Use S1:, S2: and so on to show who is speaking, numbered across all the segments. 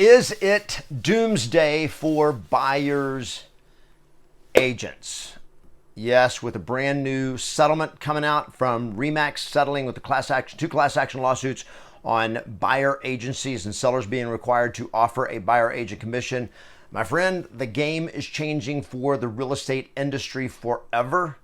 S1: Is it doomsday for buyers agents? Yes, with a brand new settlement coming out from RE/MAX settling with the two class action lawsuits on buyer agencies and sellers being required to offer a buyer agent commission. My friend, the game is changing for the real estate industry forever,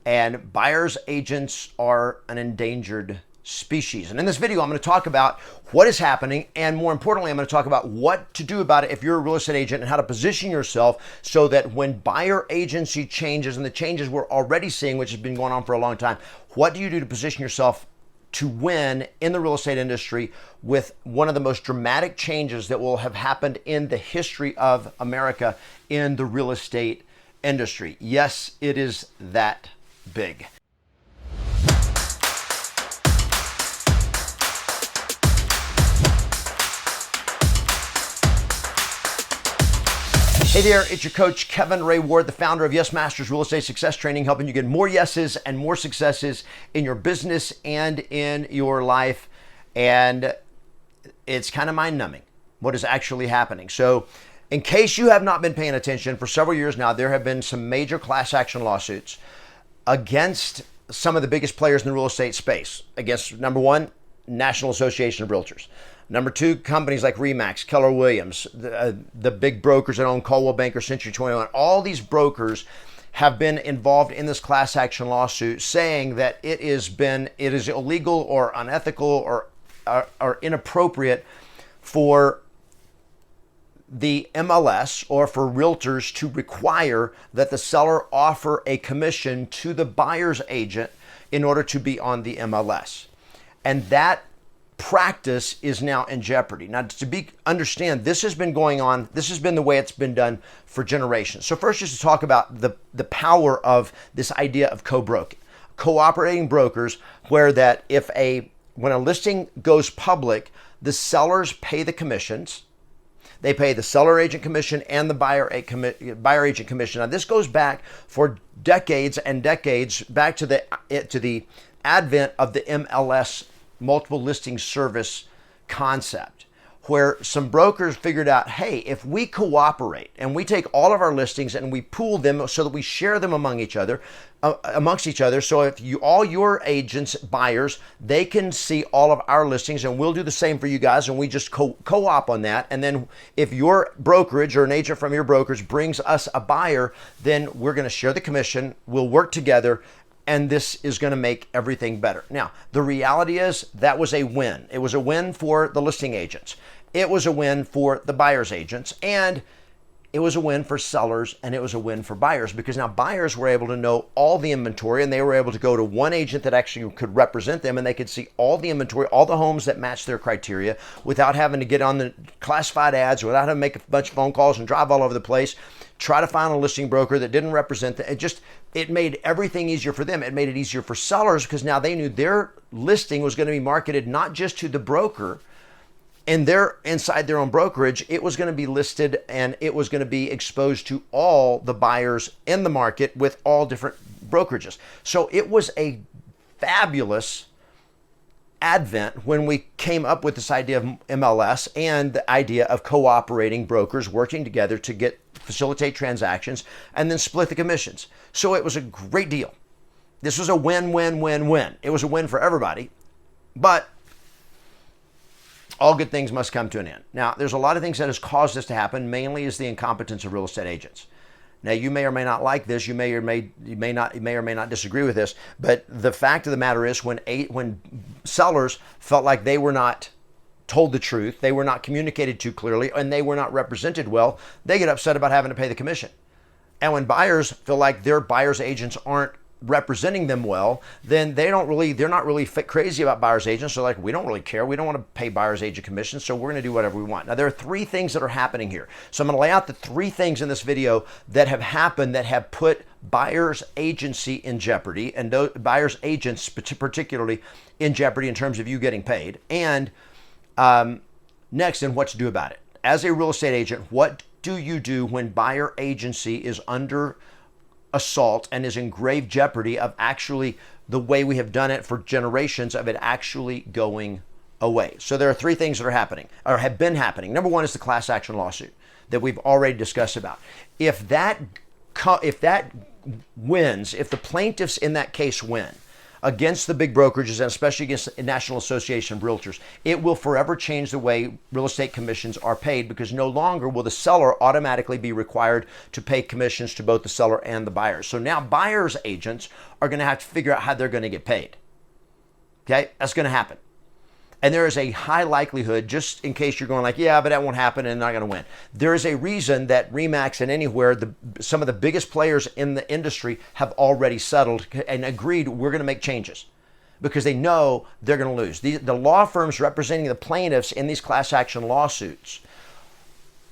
S1: and buyers agents are an endangered species. And in this video, I'm going to talk about what is happening, and more importantly, I'm going to talk about what to do about it if you're a real estate agent and how to position yourself so that when buyer agency changes, and the changes we're already seeing, which has been going on for a long time, what do you do to position yourself to win in the real estate industry with one of the most dramatic changes that will have happened in the history of America in the real estate industry? Yes, it is that big. Hey there, it's your coach, Kevin Ray Ward, the founder of Yes Masters Real Estate Success Training, helping you get more yeses and more successes in your business and in your life. And it's kind of mind-numbing what is actually happening. So in case you have not been paying attention, for several years now, there have been some major class action lawsuits against some of the biggest players in the real estate space. Against, number one, National Association of Realtors. Number two, companies like RE/MAX, Keller Williams, the big brokers that own Coldwell Banker, Century 21. All these brokers have been involved in this class action lawsuit, saying that it is illegal or unethical or inappropriate for the MLS or for realtors to require that the seller offer a commission to the buyer's agent in order to be on the MLS. And that practice is now in jeopardy. Now, understand, this has been going on. This has been the way it's been done for generations. So first, just to talk about the power of this idea of co-broking, cooperating brokers, where that when a listing goes public, the sellers pay the commissions. They pay the seller agent commission and the buyer agent commission. Now, this goes back for decades and decades, back to the advent of the MLS, multiple listing service concept, where some brokers figured out, hey, if we cooperate and we take all of our listings and we pool them so that we share them amongst each other, so if all your agents, buyers, they can see all of our listings, and we'll do the same for you guys, and we just co-op on that. And then if your brokerage or an agent from your brokerage brings us a buyer, then we're going to share the commission, we'll work together, and this is going to make everything better. Now, the reality is that was a win. It was a win for the listing agents. It was a win for the buyer's agents, and it was a win for sellers, and it was a win for buyers, because now buyers were able to know all the inventory, and they were able to go to one agent that actually could represent them, and they could see all the inventory, all the homes that matched their criteria, without having to get on the classified ads, without having to make a bunch of phone calls and drive all over the place, try to find a listing broker that didn't represent them. It made everything easier for them. It made it easier for sellers, because now they knew their listing was going to be marketed not just to the broker and inside their own brokerage. It was going to be listed, and it was going to be exposed to all the buyers in the market with all different brokerages. So it was a fabulous advent when we came up with this idea of MLS and the idea of cooperating brokers working together to facilitate transactions and then split the commissions. So it was a great deal. This was a win-win-win-win. It was a win for everybody, but all good things must come to an end. Now, there's a lot of things that has caused this to happen, mainly is the incompetence of real estate agents. Now, you may or may not like this. You may or may not disagree with this. But the fact of the matter is, when sellers felt like they were not told the truth, they were not communicated to clearly, and they were not represented well, they get upset about having to pay the commission. And when buyers feel like their buyers agents aren't representing them well, then they're not really crazy about buyers agents. They're like, we don't really care. We don't want to pay buyers agent commissions, so we're going to do whatever we want. Now, there are three things that are happening here. So I'm going to lay out the three things in this video that have happened that have put buyers agency in jeopardy, and those buyers agents particularly in jeopardy in terms of you getting paid. And next, and what to do about it. As a real estate agent, what do you do when buyer agency is under assault and is in grave jeopardy of actually the way we have done it for generations of it actually going away. So there are three things that are happening or have been happening. Number one is the class action lawsuit that we've already discussed about. If that wins, if the plaintiffs in that case win against the big brokerages and especially against the National Association of Realtors, it will forever change the way real estate commissions are paid, because no longer will the seller automatically be required to pay commissions to both the seller and the buyer. So now buyers agents are going to have to figure out how they're going to get paid. Okay, that's going to happen. And there is a high likelihood, just in case you're going like, yeah, but that won't happen and they're not going to win. There is a reason that RE/MAX and Anywhere, some of the biggest players in the industry, have already settled and agreed we're going to make changes because they know they're going to lose. The law firms representing the plaintiffs in these class action lawsuits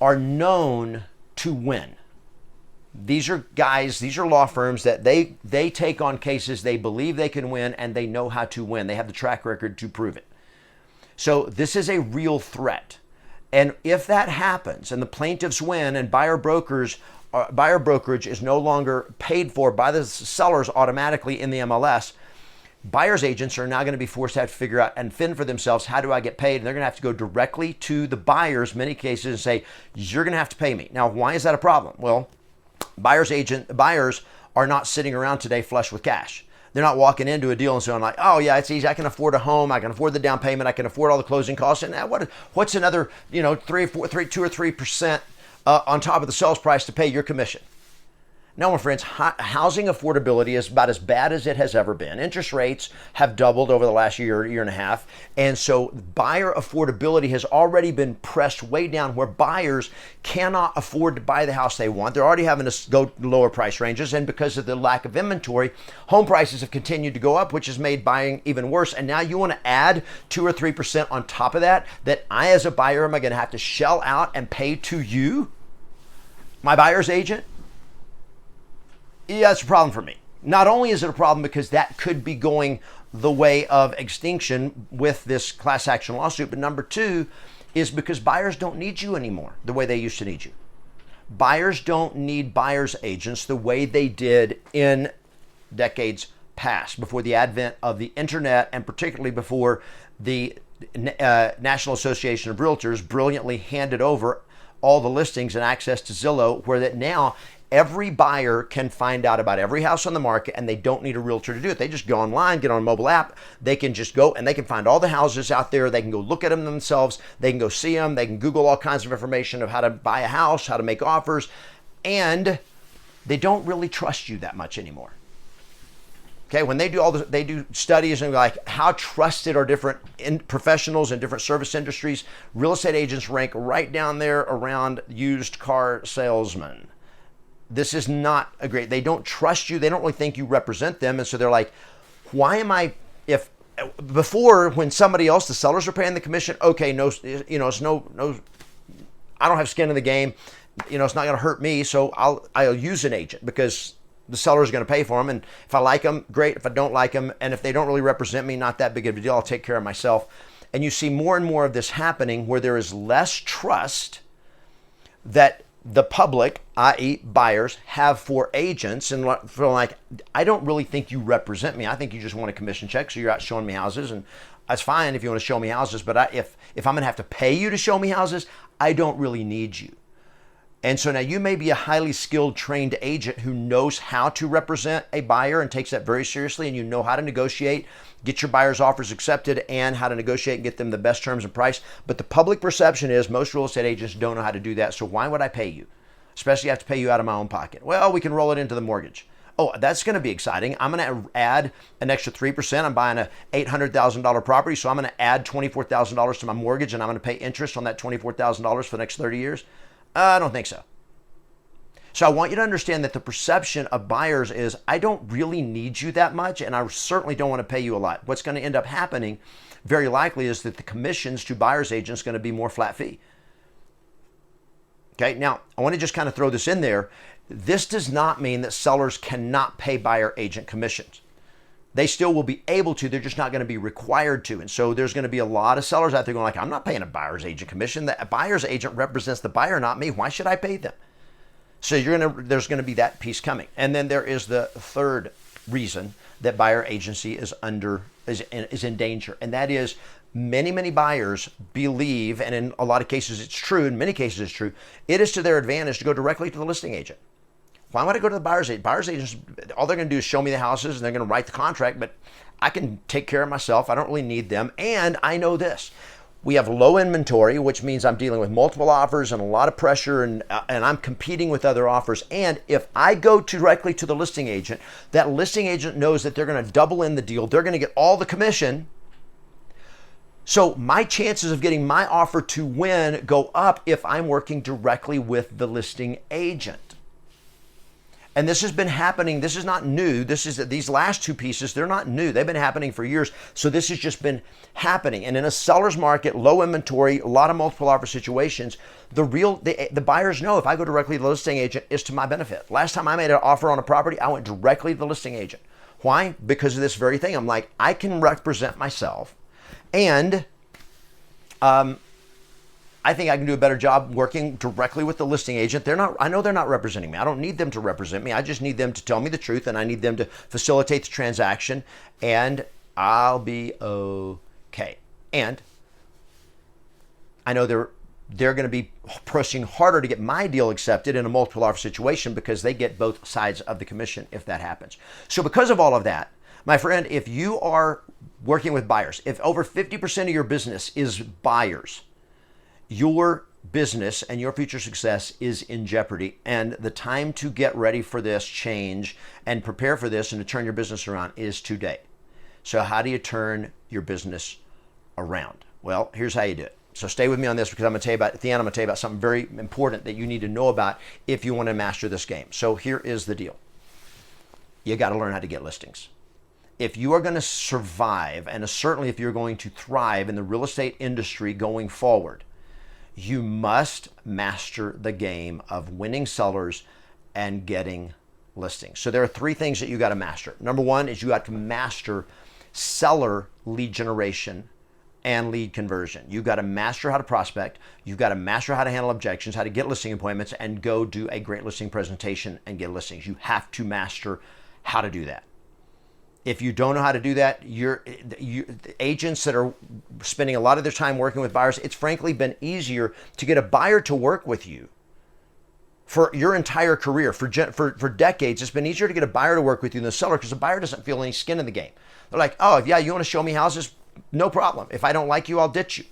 S1: are known to win. These are law firms that they take on cases they believe they can win, and they know how to win. They have the track record to prove it. So this is a real threat. And if that happens and the plaintiffs win and buyer brokerage is no longer paid for by the sellers automatically in the MLS, buyer's agents are now going to be forced to have to figure out and fend for themselves, how do I get paid? And they're going to have to go directly to the buyers, many cases, and say, you're going to have to pay me. Now, why is that a problem? Well, buyers are not sitting around today flush with cash. They're not walking into a deal and saying like, oh yeah, it's easy. I can afford a home. I can afford the down payment. I can afford all the closing costs. And what's another, 2 or 3% on top of the sales price to pay your commission? No, my friends, housing affordability is about as bad as it has ever been. Interest rates have doubled over the last year and a half. And so buyer affordability has already been pressed way down where buyers cannot afford to buy the house they want. They're already having to go lower price ranges. And because of the lack of inventory, home prices have continued to go up, which has made buying even worse. And now you want to add 2 or 3% on top of that I, as a buyer, am I going to have to shell out and pay to you, my buyer's agent? Yeah, it's a problem for me. Not only is it a problem because that could be going the way of extinction with this class action lawsuit, but number two is because buyers don't need you anymore the way they used to need you. Buyers don't need buyer's agents the way they did in decades past, before the advent of the internet and particularly before the National Association of Realtors brilliantly handed over all the listings and access to Zillow, where that now every buyer can find out about every house on the market, and they don't need a realtor to do it. They just go online, get on a mobile app. They can just go and they can find all the houses out there. They can go look at them themselves. They can go see them. They can Google all kinds of information of how to buy a house, how to make offers, and they don't really trust you that much anymore. Okay, when they do studies and like how trusted are different professionals in different service industries, real estate agents rank right down there around used car salesmen. This is not a great, they don't trust you. They don't really think you represent them. And so they're like, why am I, if before when somebody else, the sellers are paying the commission, okay, no, it's no, I don't have skin in the game. It's not going to hurt me. So I'll use an agent because the seller is going to pay for them. And if I like them, great. If I don't like them, and if they don't really represent me, not that big of a deal. I'll take care of myself. And you see more and more of this happening where there is less trust that the public, i.e. buyers, have for agents, and feel like, I don't really think you represent me. I think you just want a commission check, so you're out showing me houses, and that's fine if you want to show me houses, but if I'm going to have to pay you to show me houses, I don't really need you. And so now you may be a highly skilled, trained agent who knows how to represent a buyer and takes that very seriously, and you know how to negotiate, get your buyer's offers accepted, and how to negotiate and get them the best terms and price. But the public perception is most real estate agents don't know how to do that, so why would I pay you? Especially I have to pay you out of my own pocket. Well, we can roll it into the mortgage. Oh, that's going to be exciting. I'm going to add an extra 3%. I'm buying a $800,000 property, so I'm going to add $24,000 to my mortgage, and I'm going to pay interest on that $24,000 for the next 30 years. I don't think so. So I want you to understand that the perception of buyers is, I don't really need you that much, and I certainly don't want to pay you a lot. What's going to end up happening very likely is that the commissions to buyer's agents are going to be more flat fee. Okay, now I want to just kind of throw this in there. This does not mean that sellers cannot pay buyer agent commissions. They still will be able to, they're just not going to be required to. And so there's going to be a lot of sellers out there going like, I'm not paying a buyer's agent commission. That buyer's agent represents the buyer, not me. Why should I pay them? So there's going to be that piece coming. And then there is the third reason that buyer agency is in danger. And that is Many, many buyers believe, and in a lot of cases it's true, in many cases it's true, it is to their advantage to go directly to the listing agent. Why would I go to the buyer's agent? Buyer's agents, all they're going to do is show me the houses and they're going to write the contract, but I can take care of myself. I don't really need them. And I know this. We have low inventory, which means I'm dealing with multiple offers and a lot of pressure, and I'm competing with other offers. And if I go directly to the listing agent, that listing agent knows that they're going to double in the deal. They're going to get all the commission. So my chances of getting my offer to win go up if I'm working directly with the listing agent. And this has been happening. This is not new. These last two pieces, they're not new. They've been happening for years. So this has just been happening. And in a seller's market, low inventory, a lot of multiple offer situations, the buyers know if I go directly to the listing agent, it's to my benefit. Last time I made an offer on a property, I went directly to the listing agent. Why? Because of this very thing. I'm like, I can represent myself, and I think I can do a better job working directly with the listing agent. I know they're not representing me. I don't need them to represent me. I just need them to tell me the truth, and I need them to facilitate the transaction, and I'll be okay. And I know they're going to be pushing harder to get my deal accepted in a multiple offer situation because they get both sides of the commission if that happens. So because of all of that, my friend, if you are working with buyers, if over 50% of your business is buyers, your business and your future success is in jeopardy. And the time to get ready for this change and prepare for this and to turn your business around is today. So how do you turn your business around? Well, here's how you do it. So stay with me on this because at the end, I'm going to tell you about something very important that you need to know about if you want to master this game. So here is the deal. You got to learn how to get listings. If you are going to survive, and certainly if you're going to thrive in the real estate industry going forward, you must master the game of winning sellers and getting listings. So there are three things that you got to master. Number one is you got to master seller lead generation and lead conversion. You got to master how to prospect. You've got to master how to handle objections, how to get listing appointments, and go do a great listing presentation and get listings. You have to master how to do that. If you don't know how to do that, the agents that are spending a lot of their time working with buyers, it's frankly been easier to get a buyer to work with you for your entire career. For decades, it's been easier to get a buyer to work with you than the seller because the buyer doesn't feel any skin in the game. They're like, oh, yeah, you want to show me houses? No problem. If I don't like you, I'll ditch you.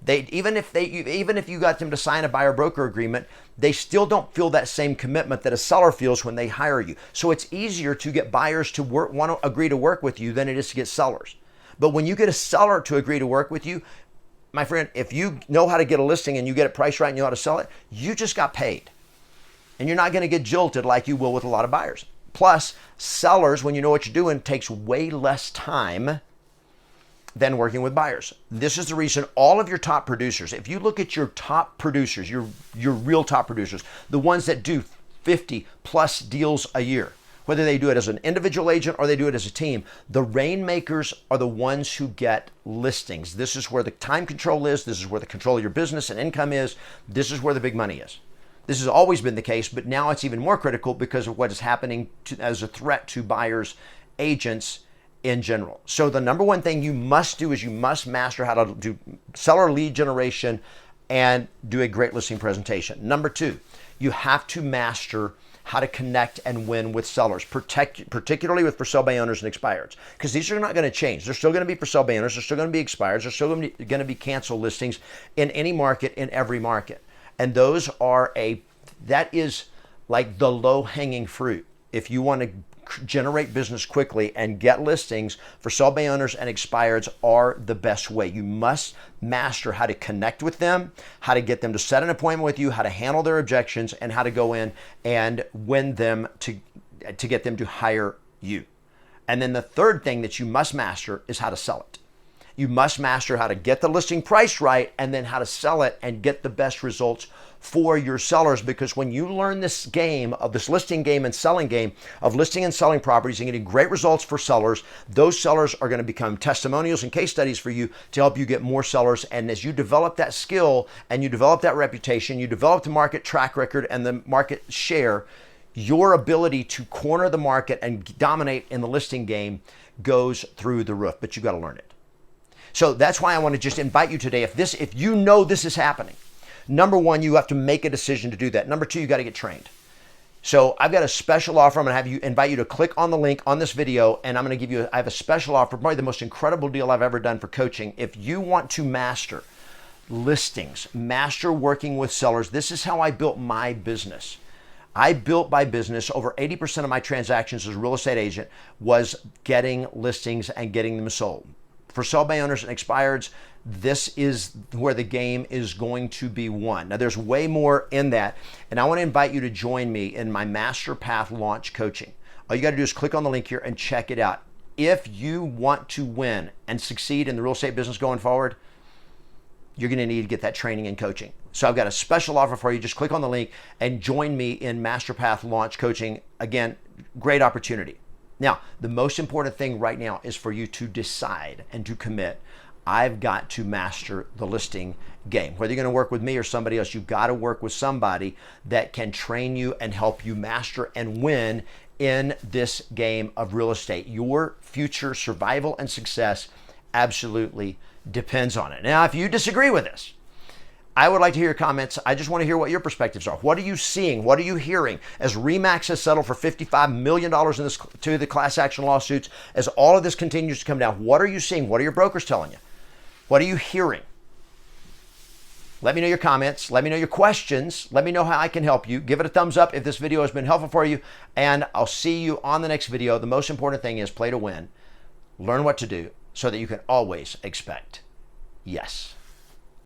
S1: Even if you got them to sign a buyer broker agreement, they still don't feel that same commitment that a seller feels when they hire you. So it's easier to get buyers to want to agree to work with you than it is to get sellers. But when you get a seller to agree to work with you, my friend, if you know how to get a listing and you get it priced right and you know how to sell it, you just got paid. And you're not going to get jilted like you will with a lot of buyers. Plus, sellers, when you know what you're doing, takes way less time than working with buyers. This is the reason all of your top producers, if you look at your top producers, your real top producers, the ones that do 50 plus deals a year, whether they do it as an individual agent or they do it as a team, the rainmakers are the ones who get listings. This is where the time control is. This is where the control of your business and income is. This is where the big money is. This has always been the case, but now it's even more critical because of what is happening as a threat to buyers, agents, in general. So the number one thing you must do is you must master how to do seller lead generation and do a great listing presentation. Number two, you have to master how to connect and win with sellers, particularly with for sale by owners and expireds, because these are not going to change. They're still going to be for sale by owners. They're still going to be expireds. They're still going to be cancel listings in any market, in every market. And that is like the low hanging fruit. If you want to generate business quickly and get listings, for sale by owners and expireds are the best way. You must master how to connect with them, how to get them to set an appointment with you, how to handle their objections, and how to go in and win them to get them to hire you. And then the third thing that you must master is how to sell it. You must master how to get the listing price right and then how to sell it and get the best results for your sellers, because when you learn this game of this listing game and selling game of listing and selling properties and getting great results for sellers, those sellers are going to become testimonials and case studies for you to help you get more sellers. And as you develop that skill and you develop that reputation, you develop the market track record and the market share, your ability to corner the market and dominate in the listing game goes through the roof, but you got to learn it. So that's why I want to just invite you today. If you know this is happening, number one, you have to make a decision to do that. Number two, you got to get trained. So I've got a special offer. I'm going to invite you to click on the link on this video, and I'm going to give you, I have a special offer, probably the most incredible deal I've ever done for coaching. If you want to master listings, master working with sellers, this is how I built my business. I built my business. Over 80% of my transactions as a real estate agent was getting listings and getting them sold. For sell by owners and expireds, this is where the game is going to be won. Now, there's way more in that, and I want to invite you to join me in my Master Path Launch Coaching. All you got to do is click on the link here and check it out. If you want to win and succeed in the real estate business going forward, you're going to need to get that training and coaching. So I've got a special offer for you. Just click on the link and join me in Master Path Launch Coaching. Again, great opportunity. Now, the most important thing right now is for you to decide and to commit. I've got to master the listing game. Whether you're going to work with me or somebody else, you've got to work with somebody that can train you and help you master and win in this game of real estate. Your future survival and success absolutely depends on it. Now, if you disagree with this, I would like to hear your comments. I just want to hear what your perspectives are. What are you seeing? What are you hearing? As RE/MAX has settled for $55 million to the class action lawsuits, as all of this continues to come down, what are you seeing? What are your brokers telling you? What are you hearing? Let me know your comments. Let me know your questions. Let me know how I can help you. Give it a thumbs up if this video has been helpful for you, and I'll see you on the next video. The most important thing is play to win. Learn what to do so that you can always expect yes.